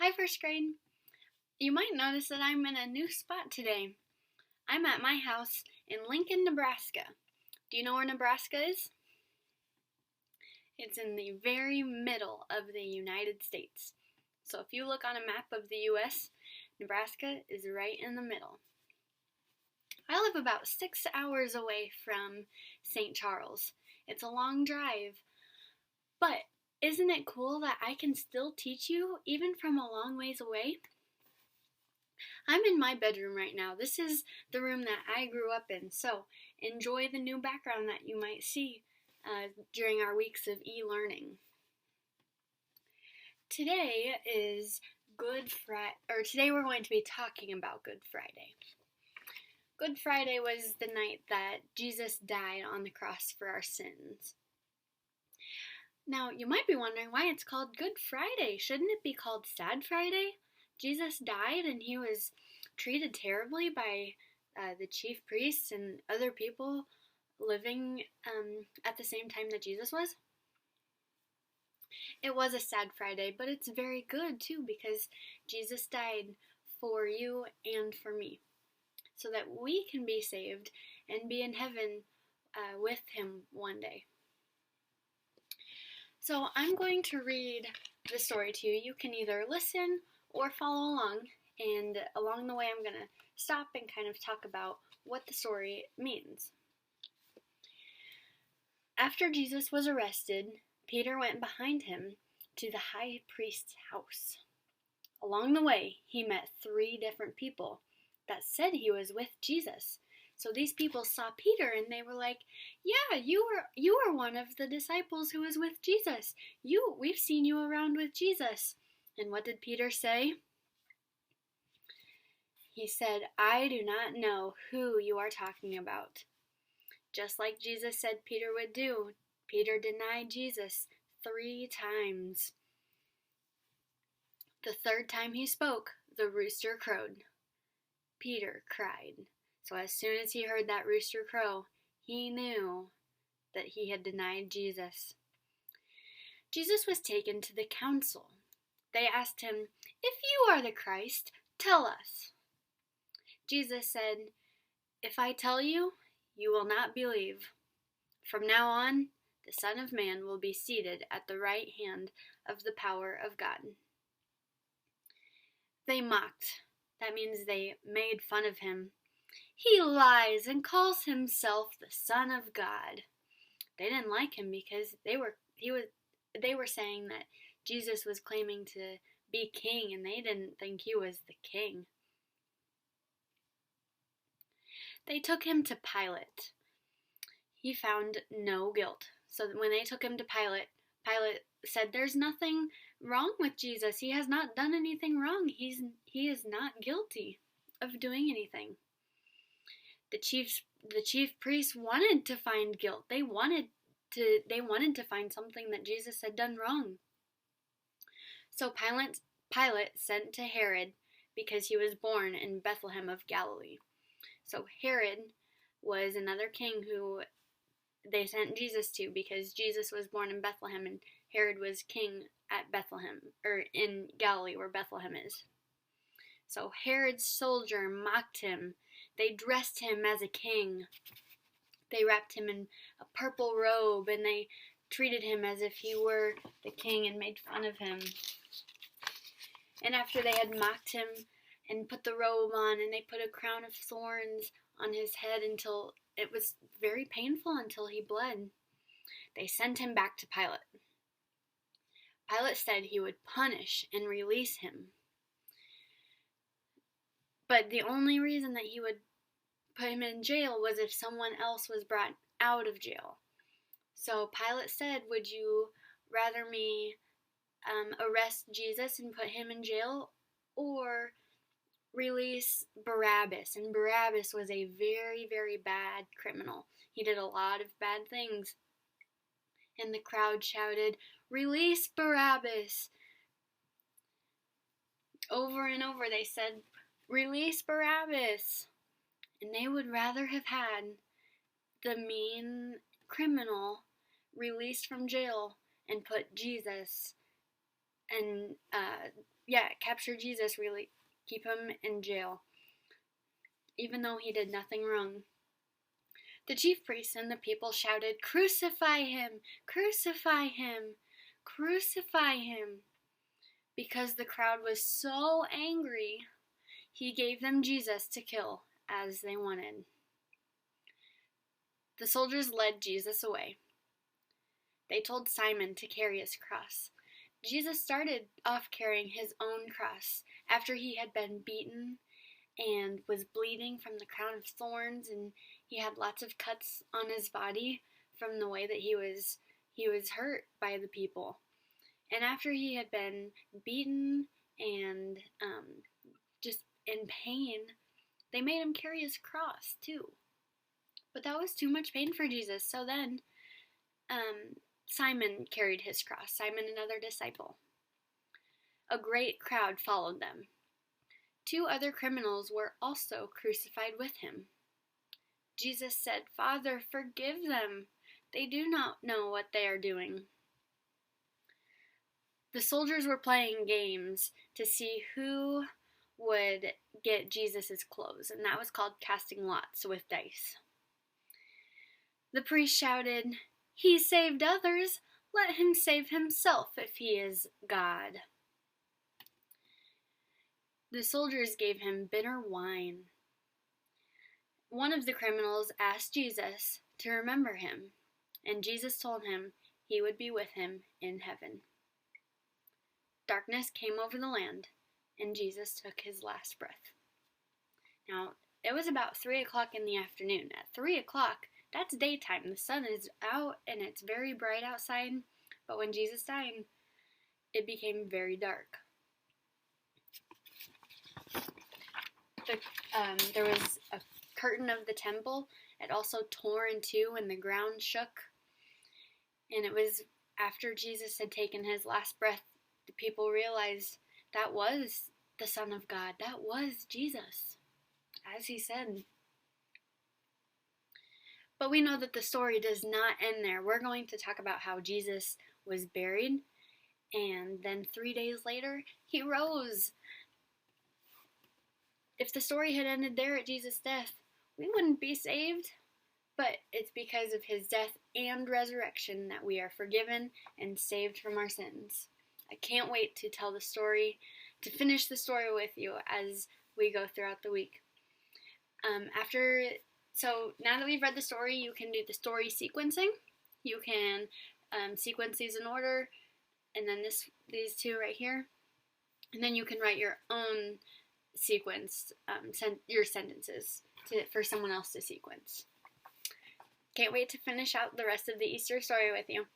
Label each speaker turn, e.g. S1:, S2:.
S1: Hi, first grade. You might notice that I'm in a new spot today. I'm at my house in Lincoln, Nebraska. Do you know where Nebraska is? It's in the very middle of the United States. So if you look on a map of the U.S., Nebraska is right in the middle. I live about 6 hours away from St. Charles. It's a long drive, but isn't it cool that I can still teach you even from a long ways away? I'm in my bedroom right now. This is the room that I grew up in, so enjoy the new background that you might see during our weeks of e-learning. Today is Good Friday, or today we're going to be talking about Good Friday. Good Friday was the night that Jesus died on the cross for our sins. Now, you might be wondering why it's called Good Friday. Shouldn't it be called Sad Friday? Jesus died and he was treated terribly by the chief priests and other people living at the same time that Jesus was. It was a sad Friday, but it's very good too because Jesus died for you and for me so that we can be saved and be in heaven with him one day. So I'm going to read the story to you. You can either listen or follow along, and along the way I'm going to stop and kind of talk about what the story means. After Jesus was arrested, Peter went behind him to the high priest's house. Along the way, he met 3 different people that said he was with Jesus. So these people saw Peter and they were like, "Yeah, you were one of the disciples who was with Jesus. We've seen you around with Jesus." And what did Peter say? He said, "I do not know who you are talking about." Just like Jesus said Peter would do, Peter denied Jesus 3 times. The 3rd time he spoke, the rooster crowed. Peter cried. So as soon as he heard that rooster crow, he knew that he had denied Jesus. Jesus was taken to the council. They asked him, "If you are the Christ, tell us." Jesus said, "If I tell you, you will not believe. From now on, the Son of Man will be seated at the right hand of the power of God." They mocked. That means they made fun of him. "He lies and calls himself the Son of God." They didn't like him because they were saying that Jesus was claiming to be king and they didn't think he was the king. They took him to Pilate. He found no guilt. So when they took him to Pilate, Pilate said, "There's nothing wrong with Jesus. He has not done anything wrong. He is not guilty of doing anything." The chief priests wanted to find guilt. They wanted to find something that Jesus had done wrong. So Pilate sent to Herod because he was born in Bethlehem of Galilee. So Herod was another king who they sent Jesus to because Jesus was born in Bethlehem and Herod was king at Bethlehem, or in Galilee where Bethlehem is. So Herod's soldier mocked him. They dressed him as a king. They wrapped him in a purple robe and they treated him as if he were the king and made fun of him. And after they had mocked him and put the robe on and they put a crown of thorns on his head until it was very painful until he bled, they sent him back to Pilate. Pilate said he would punish and release him. But the only reason that he would put him in jail was if someone else was brought out of jail. So Pilate said, "Would you rather me arrest Jesus and put him in jail or release Barabbas?" And Barabbas was a very, very bad criminal. He did a lot of bad things. And the crowd shouted, "Release Barabbas!" Over and over they said, "Release Barabbas!" And they would rather have had the mean criminal released from jail and put Jesus and capture Jesus, really keep him in jail, even though he did nothing wrong. The chief priests and the people shouted, "Crucify him! Crucify him! Crucify him!" Because the crowd was so angry, he gave them Jesus to kill as they wanted. The soldiers led Jesus away. They told Simon to carry his cross. Jesus started off carrying his own cross after he had been beaten and was bleeding from the crown of thorns, and he had lots of cuts on his body from the way that he was hurt by the people. And after he had been beaten and just in pain, they made him carry his cross too. But that was too much pain for Jesus. So then Simon carried his cross, Simon, another disciple. A great crowd followed them. 2 other criminals were also crucified with him. Jesus said, "Father, forgive them. They do not know what they are doing." The soldiers were playing games to see who would get Jesus' clothes, and that was called casting lots with dice. The priest shouted, "He saved others. Let him save himself if he is God." The soldiers gave him bitter wine. One of the criminals asked Jesus to remember him, and Jesus told him he would be with him in heaven. Darkness came over the land, and Jesus took his last breath. Now, it was about 3 o'clock in the afternoon. At 3 o'clock, that's daytime. The sun is out, and it's very bright outside. But when Jesus died, it became very dark. There was a curtain of the temple. It also tore in two, and the ground shook. And it was after Jesus had taken his last breath, the people realized that was the Son of God. That was Jesus, as he said. But we know that the story does not end there. We're going to talk about how Jesus was buried, and then 3 days later, he rose. If the story had ended there at Jesus' death, we wouldn't be saved. But it's because of his death and resurrection that we are forgiven and saved from our sins. I can't wait to tell the story, to finish the story with you as we go throughout the week. So now that we've read the story, you can do the story sequencing. You can sequence these in order, and then these two right here. And then you can write your own sequence, your sentences for someone else to sequence. Can't wait to finish out the rest of the Easter story with you.